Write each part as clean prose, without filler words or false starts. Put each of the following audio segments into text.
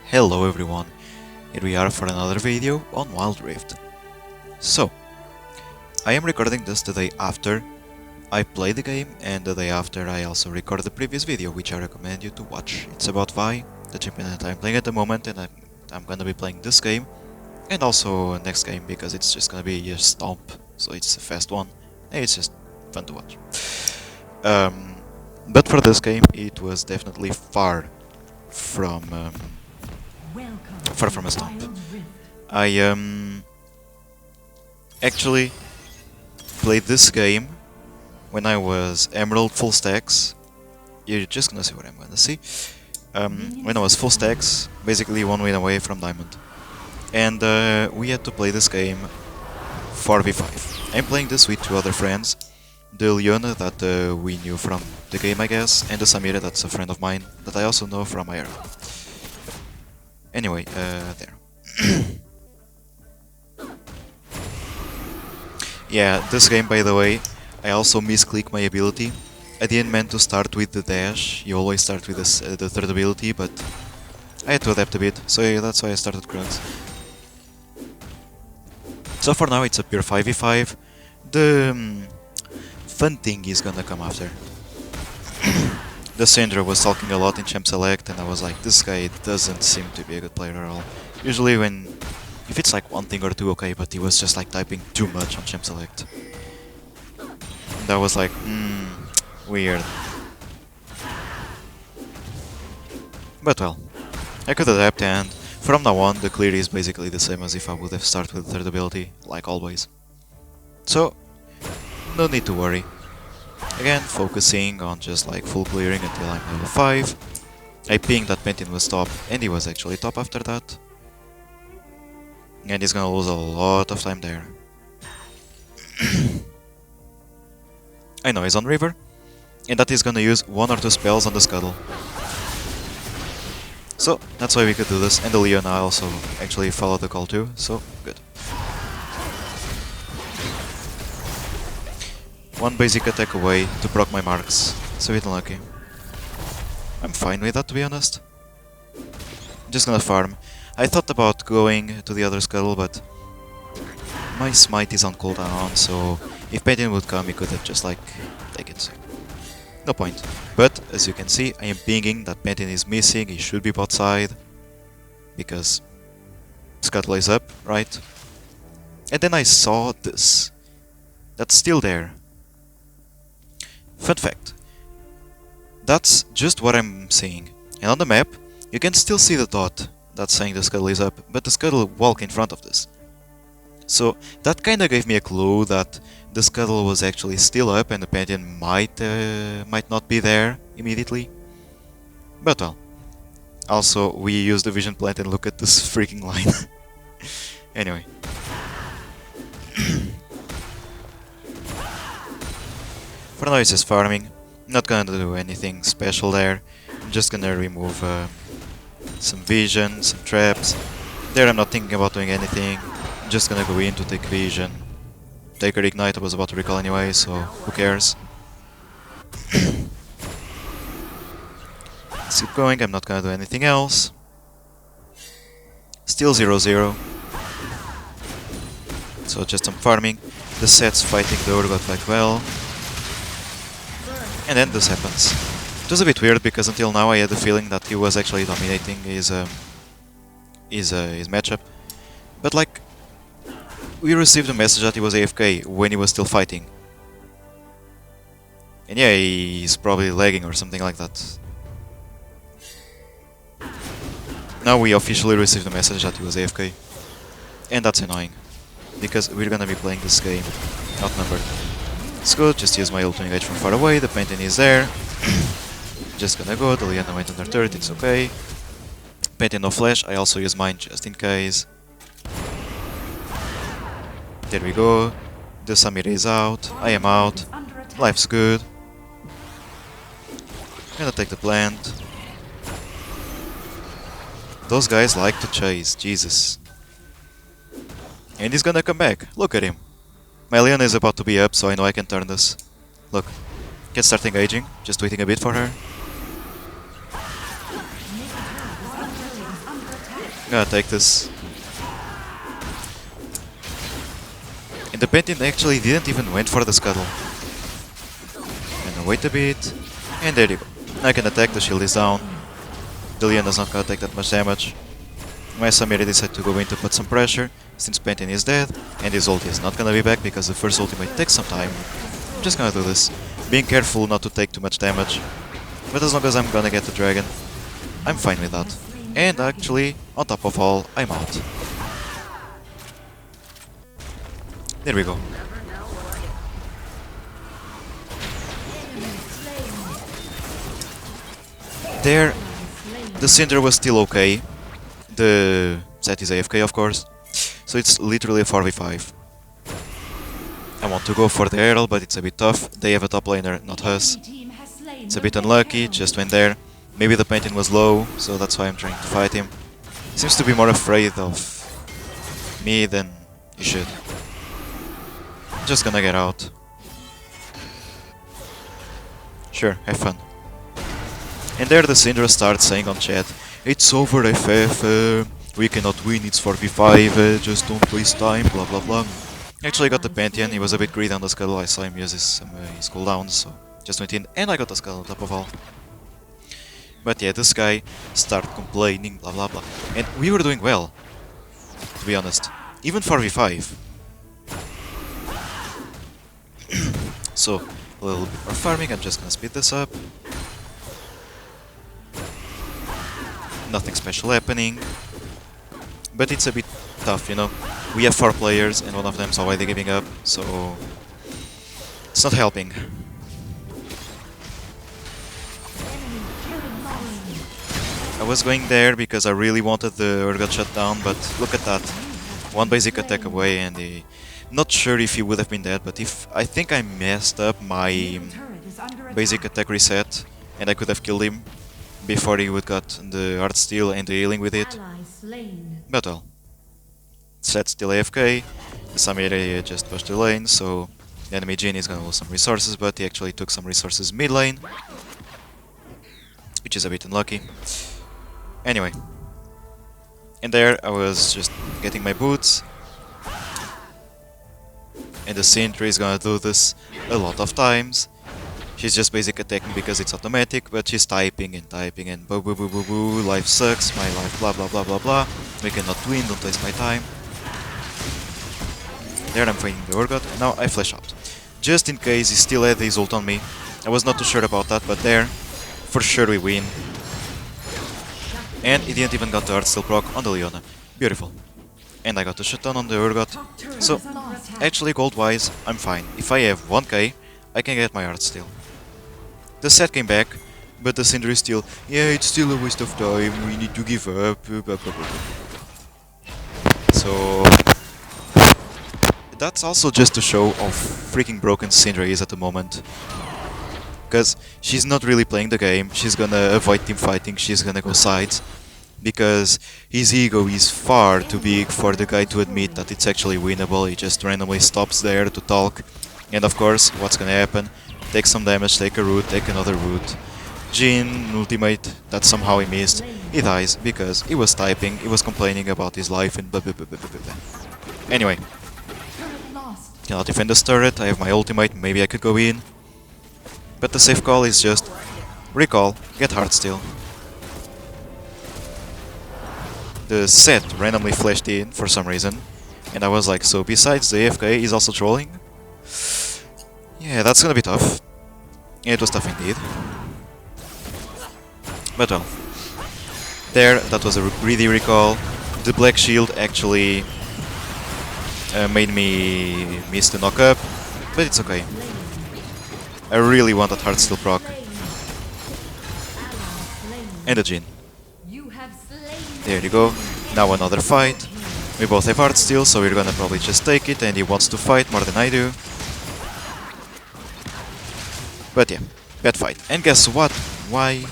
Hello everyone, here we are for another video on Wild Rift. So, I am recording this the day after I play the game and the day after I also recorded the previous video, which I recommend you to watch. It's about Vi, the champion that I'm playing at the moment, and I'm gonna be playing this game and also next game because it's just gonna be a Stomp, so it's a fast one and it's just fun to watch. But for this game it was definitely far from a Stomp. I actually played this game when I was Emerald full stacks. You're just gonna see what I'm gonna see. When I was full stacks, basically 1 win away from Diamond. And we had to play this game 4v5. I'm playing this with 2 other friends. The Leona that we knew from the game, I guess, and the Samira that's a friend of mine that I also know from IRL. Anyway, there. Yeah, this game, by the way, I also misclick my ability. I didn't meant to start with the dash, you always start with the third ability, but I had to adapt a bit, so yeah, that's why I started Krugs. So for now it's a pure 5v5, the fun thing is gonna come after. The Syndra was talking a lot in Champ Select and I was like, this guy doesn't seem to be a good player at all. Usually if it's like one thing or two, okay, but he was just like typing too much on Champ Select. That was like, weird. But well, I could adapt, and from now on the clear is basically the same as if I would have started with the third ability, like always. So, no need to worry. Again, focusing on just like full clearing until I'm level 5. I pinged that Pentin was top, and he was actually top after that. And he's gonna lose a lot of time there. I know he's on River, and that he's gonna use 1 or 2 spells on the Scuttle. So, that's why we could do this, and the Leona also actually followed the call too, so good. 1 basic attack away to proc my marks, so it's unlucky. I'm fine with that, to be honest. Just gonna farm. I thought about going to the other Scuttle, but my smite is on cooldown, so if Pentin would come, he could have just like take it. No point. But as you can see, I am pinging that Pentin is missing, he should be bot side, because Scuttle is up, right? And then I saw this. That's still there. Fun fact. That's just what I'm seeing. And on the map, you can still see the dot that's saying the Scuttle is up, but the Scuttle walk in front of this. So that kinda gave me a clue that the Scuttle was actually still up and the Pentin might not be there immediately. But well. Also, we use the vision plant and look at this freaking line. Anyway. For now it's just farming. Not gonna do anything special there. I'm just gonna remove some vision, some traps. There I'm not thinking about doing anything. I'm just gonna go in to take vision. Take her ignite, I was about to recall anyway, so who cares. Let's keep going, I'm not gonna do anything else. Still 0-0. So just some farming. The sets fighting the Urgot quite well. And then this happens. It was a bit weird because until now I had the feeling that he was actually dominating his matchup. But like, we received a message that he was AFK when he was still fighting. And yeah, he's probably lagging or something like that. Now we officially received a message that he was AFK. And that's annoying. Because we're gonna be playing this game outnumbered. It's good, just use my ult to engage from far away, the Pentin is there. Just gonna go, the Leona went under turret, it's okay. Pentin no flash, I also use mine just in case. There we go, the Samira is out, I am out, life's good. Gonna take the plant. Those guys like to chase, Jesus. And he's gonna come back, look at him. My Leona is about to be up, so I know I can turn this. Look, can start engaging, just waiting a bit for her. Gonna take this. And the Pantheon actually didn't even went for the scuttle. Gonna wait a bit. And there you go. I can attack, the shield is down. The Leon does not gonna take that much damage. My Samira decided to go in to put some pressure, since Pantheon is dead, and his ulti is not gonna be back because the first ultimate takes some time. I'm just gonna do this, being careful not to take too much damage. But as long as I'm gonna get the dragon, I'm fine with that. And actually, on top of all, I'm out. There we go. There, the Cinder was still okay. The Zed is AFK, of course, so it's literally a 4v5. I want to go for the Herald, but it's a bit tough. They have a top laner, not us. It's a bit unlucky, just went there. Maybe the Pantheon was low, so that's why I'm trying to fight him. Seems to be more afraid of me than he should. Just gonna get out. Sure, have fun. And there the Syndra starts saying on chat, "It's over FF, we cannot win, it's 4v5, just don't waste time, blah blah blah." Actually got the Pantheon, he was a bit greedy on the scuttle, I saw him use his cooldowns, so just went in and I got the scuttle on top of all. But yeah, this guy started complaining, blah blah blah. And we were doing well, to be honest. Even 4v5. So, a little bit more farming, I'm just gonna speed this up. Nothing special happening. But it's a bit tough, you know. We have 4 players and one of them's already giving up, so it's not helping. I was going there because I really wanted the Urgot shut down, but look at that. One basic attack away and he... Not sure if he would have been dead, but if... I think I messed up my basic attack reset and I could have killed him before he would got the Heart Steel and the healing with it. But well. Zed's still AFK, the Samira just pushed the lane, so the enemy Jhin is gonna lose some resources, but he actually took some resources mid lane, which is a bit unlucky. Anyway. And there I was just getting my boots. And the Syndra is gonna do this a lot of times. She's just basic attacking because it's automatic, but she's typing and boo boo boo boo boo, life sucks, my life blah blah blah blah blah, we cannot win, don't waste my time. There I'm fighting the Urgot, and now I flash out. Just in case he still had his ult on me. I was not too sure about that, but there, for sure we win. And he didn't even got the Heart Steel proc on the Leona. Beautiful. And I got the shutdown on the Urgot. So, actually gold-wise, I'm fine. If I have 1k, I can get my Heart Steel. The set came back, but the Syndra is still, yeah, it's still a waste of time, we need to give up, blah blah blah. So... That's also just to show how freaking broken Syndra is at the moment. Because she's not really playing the game, she's gonna avoid team fighting, she's gonna go sides. Because his ego is far too big for the guy to admit that it's actually winnable, he just randomly stops there to talk. And of course, what's gonna happen? Take some damage, take a root, take another root. Jhin, ultimate, that somehow he missed. He dies because he was typing, he was complaining about his life and blah blah blah blah blah blah. Anyway. Cannot defend this turret, I have my ultimate, maybe I could go in. But the safe call is just recall, get Heart Steel. The set randomly flashed in for some reason. And I was like, so besides the AFK, he's also trolling? Yeah, that's gonna be tough. Yeah, it was tough indeed. But well. There, that was a greedy recall. The Black Shield actually made me miss the knock-up, but it's okay. I really want that Heart Steel proc. And a Jhin. There you go. Now another fight. We both have Heart Steel, so we're gonna probably just take it, and he wants to fight more than I do. But yeah, bad fight. And guess what? Why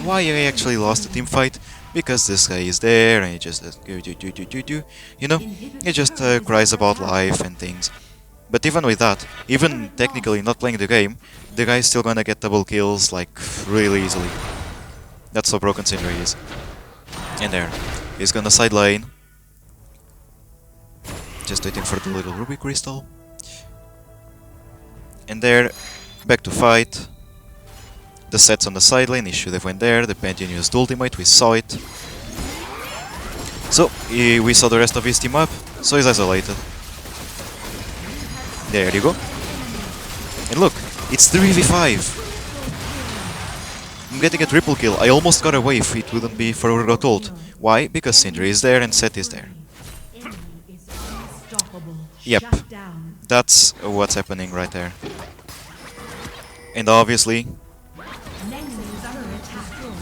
I actually lost the team fight? Because this guy is there and he just you know, he just cries about life and things. But even with that, even technically not playing the game, the guy is still gonna get double kills like really easily. That's how broken Syndra is. And there, He's gonna side lane. Just waiting for the little ruby crystal. And there, back to fight. The set's on the side lane, he should have went there. The Pantheon used ultimate, we saw it. So, we saw the rest of his team up, so he's isolated. There you go. And look, it's 3v5. I'm getting a triple kill. I almost got away if it wouldn't be for Urgot ult. Why? Because Syndra is there and Set is there. Yep, that's what's happening right there. And obviously,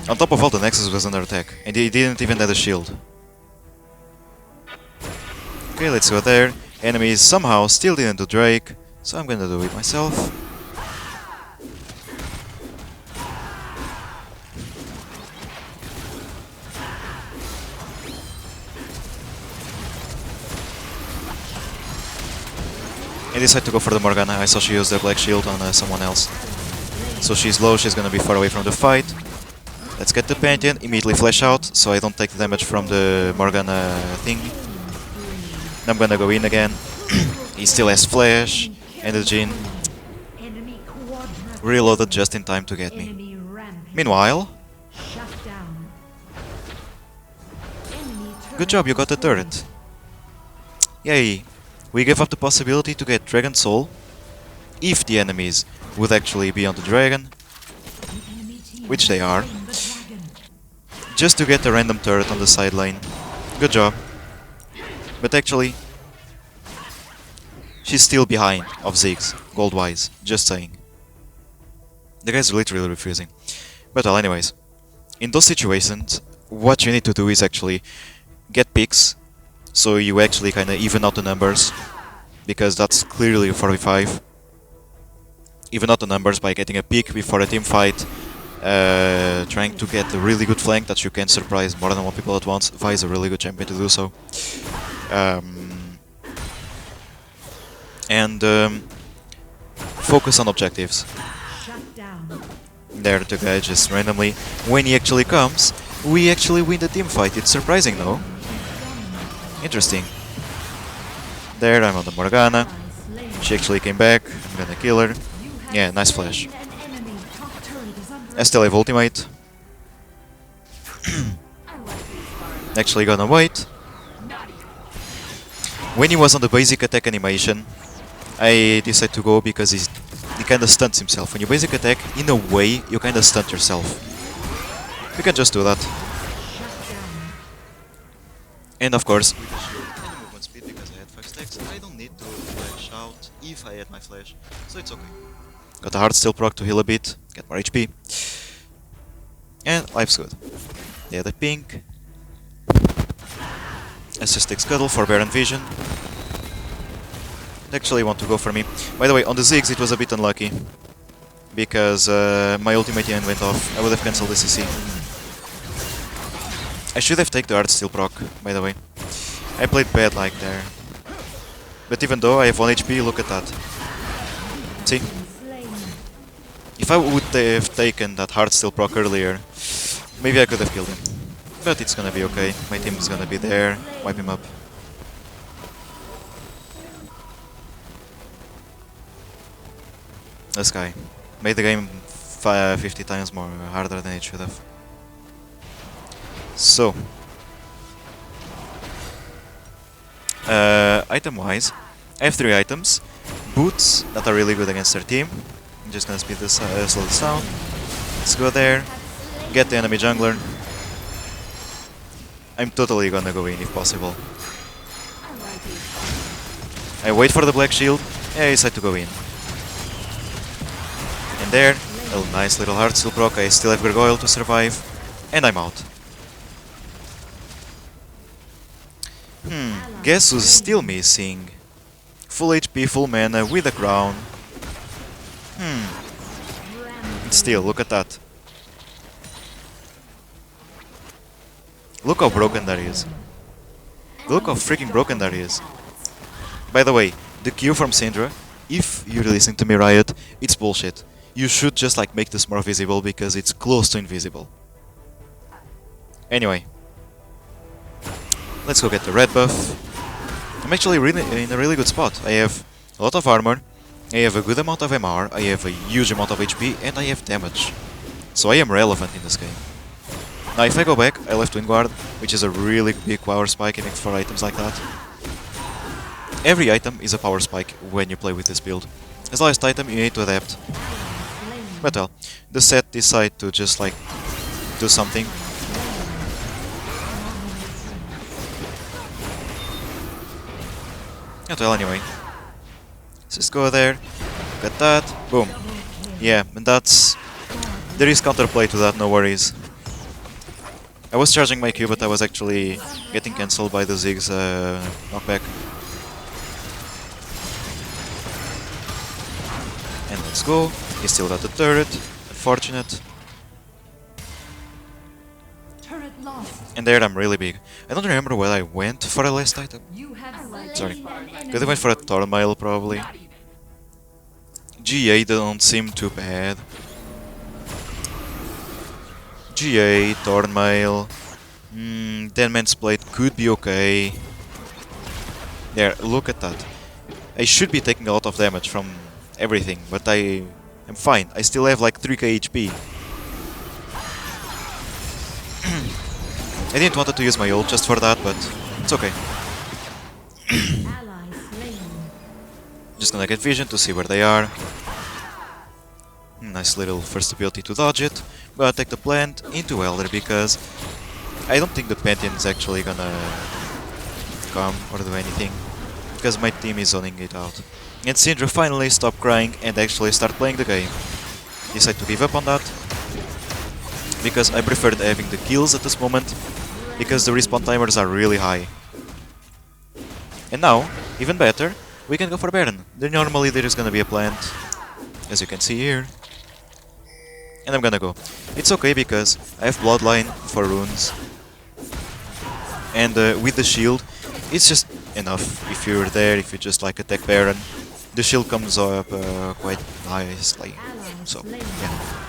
on top of all, the Nexus was under attack, and he didn't even have a shield. Okay, let's go there. Enemies somehow still didn't do Drake, so I'm gonna do it myself. I decided to go for the Morgana. I saw she used the black shield on someone else. So she's low, she's gonna be far away from the fight. Let's get the Pantheon, immediately flash out, so I don't take the damage from the Morgana thing. I'm gonna go in again. He still has flash, and the Jhin reloaded just in time to get me. Meanwhile, good job, you got the turret. Yay! We gave up the possibility to get Dragon Soul if the enemies would actually be on the dragon, which they are, just to get a random turret on the side lane. Good job. But actually, she's still behind of Ziggs, gold-wise, just saying. The guy's literally refusing. But well, anyways, in those situations, what you need to do is actually get picks, so you actually kinda even out the numbers, because that's clearly a 4v5. Even out the numbers by getting a pick before a team fight, trying to get a really good flank that you can surprise more than one people at once. Vi is a really good champion to do so. Focus on objectives. There the guy just randomly, when he actually comes, we actually win the team fight. It's surprising, no? Interesting. There, I'm on the Morgana. She actually came back. I'm gonna kill her. Yeah, nice flash. I still have ultimate. Actually gonna wait. When he was on the basic attack animation, I decided to go because he kinda stunts himself. When you basic attack, in a way, you kinda stunt yourself. You can just do that. And of course, movement speed because I had 5 stacks, I don't need to flash out if I had my flash, so it's okay. Got a hard steel proc to heal a bit, get more HP. And life's good. Yeah, the pink. Assistic Scuttle for Baron Vision. They actually want to go for me. By the way, on the Ziggs it was a bit unlucky, because my ultimate even went off. I would have cancelled the CC. I should have taken the Art Steel proc, by the way. I played bad like there. But even though I have 1 HP, look at that. See? If I would have taken that Hard Steel proc earlier, maybe I could have killed him. But it's gonna be okay. My team is gonna be there, wipe him up. This guy made the game 50 times more harder than it should have. So, item-wise, I have 3 items. Boots that are really good against their team. I'm just gonna speed this slow this down. Let's go there, get the enemy jungler. I'm totally gonna go in if possible. I wait for the black shield, and I decide to go in. And there, a nice little hard steel proc, I still have Gargoyle to survive, and I'm out. Guess who's still missing? Full HP, full mana, with a crown. Still, look at that. Look how broken that is. Look how freaking broken that is. By the way, the Q from Syndra, if you're listening to me, Riot, it's bullshit. You should just like make this more visible because it's close to invisible. Anyway. Let's go get the red buff. I'm actually really in a really good spot. I have a lot of armor, I have a good amount of MR, I have a huge amount of HP, and I have damage. So I am relevant in this game. Now if I go back, I left Wind Guard, which is a really big power spike even for items like that. Every item is a power spike when you play with this build. As last item you need to adapt. But well, the set decide to just like do something. But well, anyway. Let's just go there, look at that, boom. Yeah, and that's... there is counterplay to that, no worries. I was charging my Q, but I was actually getting cancelled by the Ziggs knockback. And let's go. He still got the turret. Unfortunate. And there I'm really big. I don't remember where I went for a last item. Sorry. Could have went for a Tormail probably. GA don't seem too bad. GA, Tormail. Dead Man's Blade could be okay. There, look at that. I should be taking a lot of damage from everything, but I am fine. I still have like 3k HP. I didn't want to use my ult just for that, but it's okay. Just gonna get vision to see where they are. Nice little first ability to dodge it. Gonna take the plant into Elder because I don't think the Pantheon is actually gonna come or do anything. Because my team is zoning it out. And Syndra finally stopped crying and actually start playing the game. Decide to give up on that. Because I preferred having the kills at this moment. Because the respawn timers are really high. And now, even better, we can go for Baron. Normally there is gonna be a plant, as you can see here. And I'm gonna go. It's okay because I have Bloodline for runes. And with the shield, it's just enough. If you're there, if you just like attack Baron, the shield comes up quite nicely. So, yeah.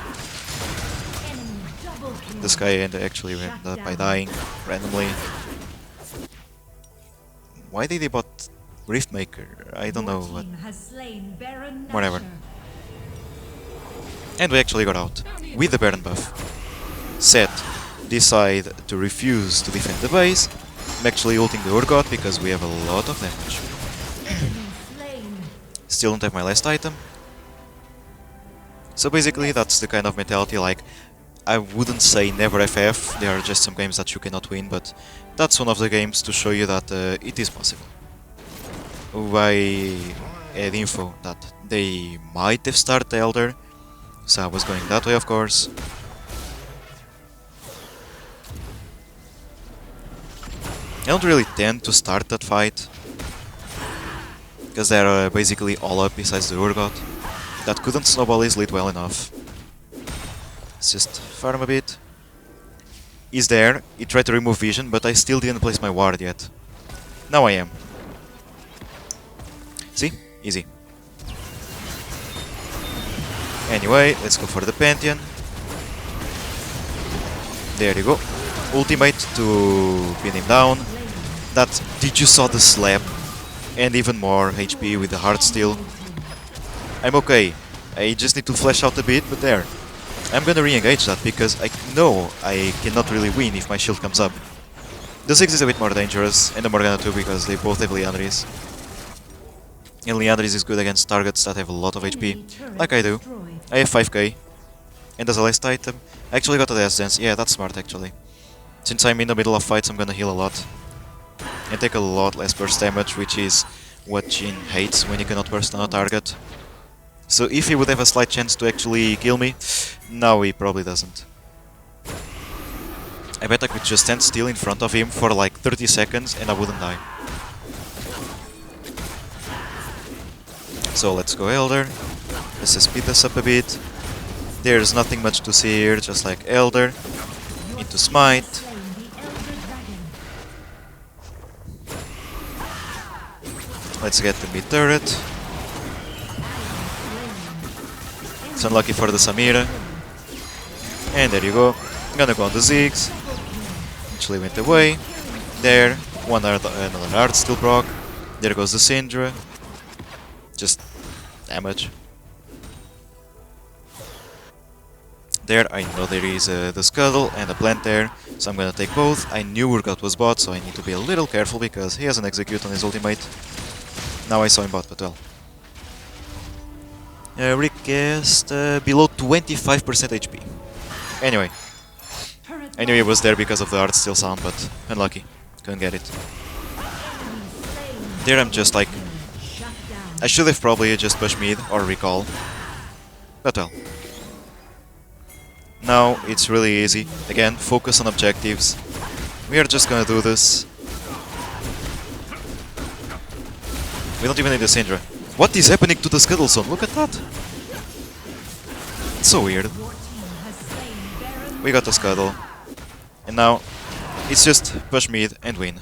This guy actually ended up by dying randomly. Why did he bot Riftmaker? I don't know, but whatever. And we actually got out with the Baron buff. Set decide to refuse to defend the base. I'm actually ulting the Urgot because we have a lot of damage. Still don't have my last item. So basically that's the kind of mentality, like, I wouldn't say never FF, there are just some games that you cannot win, but that's one of the games to show you that it is possible. I had info that they might have started Elder, so I was going that way, of course. I don't really tend to start that fight, because they're basically all up besides the Urgot. That couldn't snowball his lead well enough. Let's just farm a bit. He's there, he tried to remove vision, but I still didn't place my ward yet. Now I am. See? Easy. Anyway, let's go for the Pantheon. There you go. Ultimate to pin him down. That, did you saw the slap? And even more HP with the heart steal. I'm okay. I just need to flash out a bit, but there. I'm gonna re-engage that because I know I cannot really win if my shield comes up. The Ziggs is a bit more dangerous, and the Morgana too because they both have Liandry's. And Liandry's is good against targets that have a lot of HP, like I do. I have 5k. And as a last item, I actually got a Death Dance. Yeah, that's smart actually. Since I'm in the middle of fights, I'm gonna heal a lot. And take a lot less burst damage, which is what Jhin hates when you cannot burst on a target. So if he would have a slight chance to actually kill me, now he probably doesn't. I bet I could just stand still in front of him for like 30 seconds and I wouldn't die. So let's go Elder. Let's just speed this up a bit. There's nothing much to see here, just like Elder. Into Smite. Let's get the mid turret. It's unlucky for the Samira. And there you go. I'm gonna go on the Ziggs. Actually went away. There. Another art still proc. There goes the Syndra. Just damage. There, I know there is the Scuttle and a plant there, so I'm gonna take both. I knew Urgot was bot, so I need to be a little careful because he has an execute on his ultimate. Now I saw him bot, but well. Rick guessed below 25% HP. Anyway, I knew he was there because of the art still sound, but unlucky. Couldn't get it. There I'm just like... I should have probably just pushed mid or recall. But well. Now it's really easy. Again, focus on objectives. We are just gonna do this. We don't even need the Syndra. What is happening to the Scuttle Zone? Look at that! It's so weird. We got the Scuttle. And now, it's just push mid and win.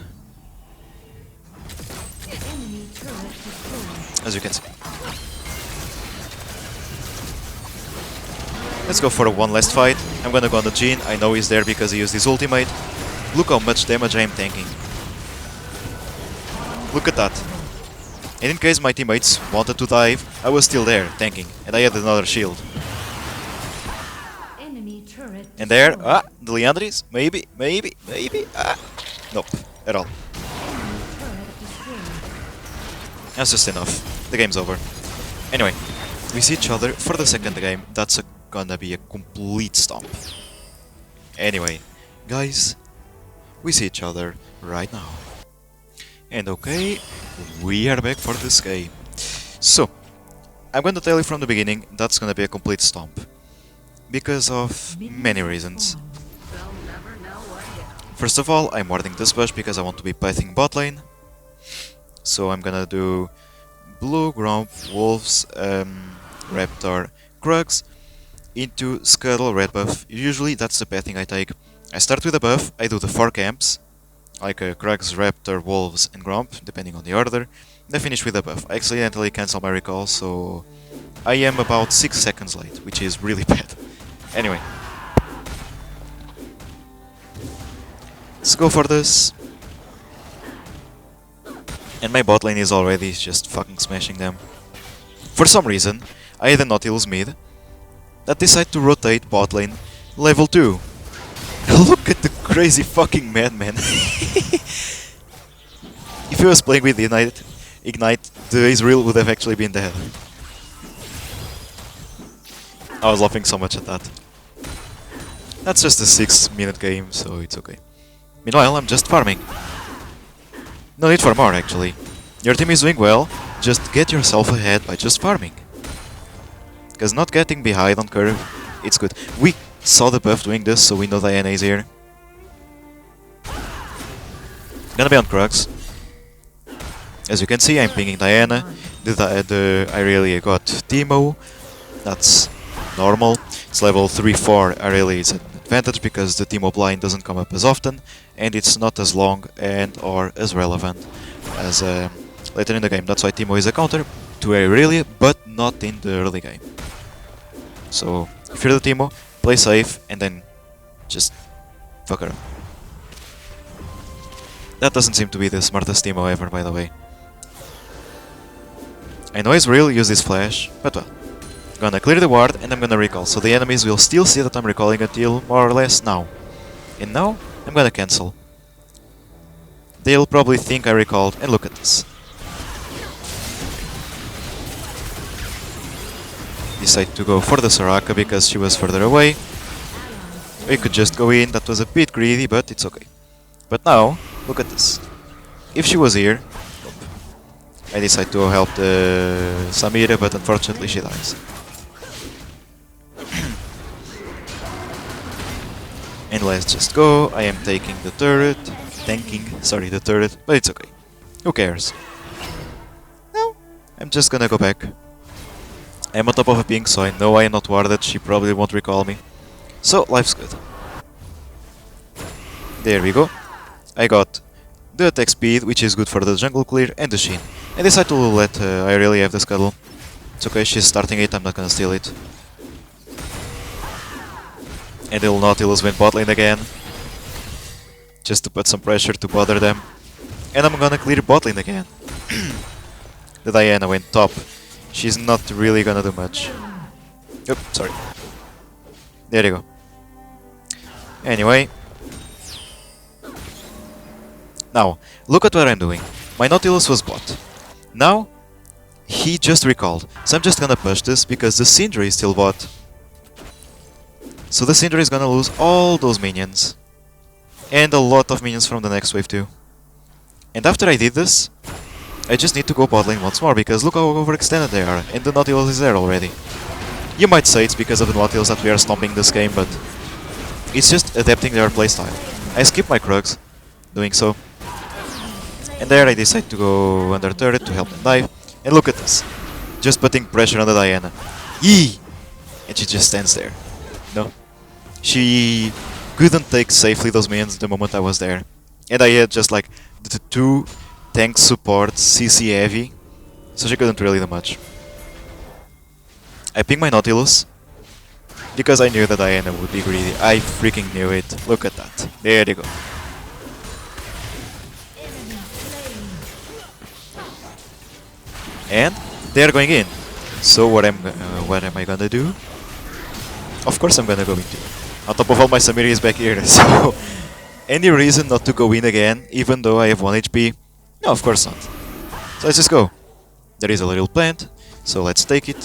As you can see. Let's go for one last fight. I'm gonna go on the Jhin. I know he's there because he used his ultimate. Look how much damage I am tanking. Look at that. And in case my teammates wanted to dive, I was still there, tanking. And I had another shield. And there, the Leandris, maybe, nope, at all. That's just enough. The game's over. Anyway, we see each other for the second game. That's gonna be a complete stomp. Anyway, guys, we see each other right now. And okay, we are back for this game. So, I'm gonna tell you from the beginning, that's gonna be a complete stomp. Because of many reasons. First of all, I'm warding this bush because I want to be pathing bot lane. So I'm gonna do blue, Gromp, Wolves, Raptor, Krugs into Scuttle, red buff. Usually that's the pathing I take. I start with a buff, I do the 4 camps, like Krugs, Raptor, Wolves and Gromp, depending on the order. Then finish with a buff. I accidentally cancel my recall, so I am about 6 seconds late, which is really bad. Anyway. Let's go for this. And my bot lane is already just fucking smashing them. For some reason, I had a Nautilus mid that decided to rotate bot lane level 2. Look at the crazy fucking madman. If he was playing with Ignite, the Israel would have actually been dead. I was laughing so much at that. That's just a 6-minute game, so it's okay. Meanwhile, I'm just farming. No need for more, actually. Your team is doing well, just get yourself ahead by just farming. Because not getting behind on curve, it's good. We saw the buff doing this, so we know Diana is here. Gonna be on Krugs. As you can see, I'm pinging Diana. I really got Teemo. That's normal. It's level 3-4 Irelia is an advantage because the Teemo blind doesn't come up as often and it's not as long and or as relevant as later in the game. That's why Teemo is a counter to Irelia, but not in the early game. So if you're the Teemo, play safe and then just fuck her up. That doesn't seem to be the smartest Teemo ever, by the way. I know Israel used his flash, but well. Gonna clear the ward and I'm gonna recall, so the enemies will still see that I'm recalling until more or less now. And now, I'm gonna cancel. They'll probably think I recalled, and look at this. Decide to go for the Soraka because she was further away. We could just go in, that was a bit greedy, but it's okay. But now, look at this. If she was here, I decide to help the Samira, but unfortunately she dies. And let's just go. I am taking the turret. The turret, but it's okay. Who cares? No, I'm just gonna go back. I'm on top of a ping, so I know I am not warded. She probably won't recall me. So, life's good. There we go. I got the attack speed, which is good for the jungle clear, and the Shin. I decide to let Irelia have the Scuttle. It's okay, she's starting it, I'm not gonna steal it. And the Nautilus went bot lane again. Just to put some pressure to bother them. And I'm gonna clear bot lane again. The Diana went top. She's not really gonna do much. Oop, sorry. There you go. Anyway. Now, look at what I'm doing. My Nautilus was bot. Now, he just recalled. So I'm just gonna push this because the Syndra is still bot. So the Syndra is gonna lose all those minions. And a lot of minions from the next wave too. And after I did this, I just need to go bot lane once more because look how overextended they are. And the Nautilus is there already. You might say it's because of the Nautilus that we are stomping this game, but it's just adapting their playstyle. I skip my Krugs doing so. And there I decide to go under turret to help them dive. And look at this. Just putting pressure on the Diana. Yee! And she just stands there. No. She couldn't take safely those minions the moment I was there. And I had just like the two tank support CC heavy. So she couldn't really do much. I ping my Nautilus. Because I knew that Diana would be greedy. I freaking knew it. Look at that. There you go. And they're going in. So what am I gonna do? Of course I'm gonna go into. On top of all, my Samiri is back here. So any reason not to go in again, even though I have 1 HP? No, of course not. So let's just go. There is a little plant, so let's take it.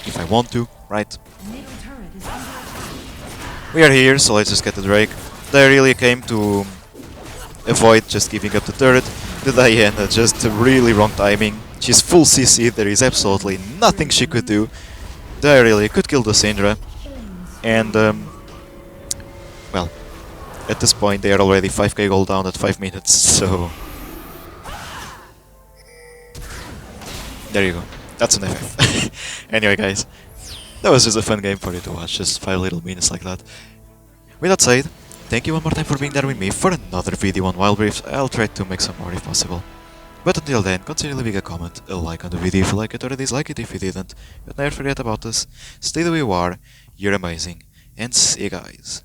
If I want to, right? We are here, so let's just get the Drake. I really came to avoid just giving up the turret. The Diana, just really wrong timing. She's full CC, there is absolutely nothing she could do. I really could kill the Syndra. And, well, at this point they are already 5k gold down at 5 minutes, so... There you go. That's an FF. Anyway, guys, that was just a fun game for you to watch, just 5 little minutes like that. With that said, thank you one more time for being there with me for another video on Wild Briefs. I'll try to make some more if possible. But until then, consider leaving a comment, a like on the video if you like it, or a dislike it if you didn't. But never forget about us, stay the way you are, you're amazing, and see you guys.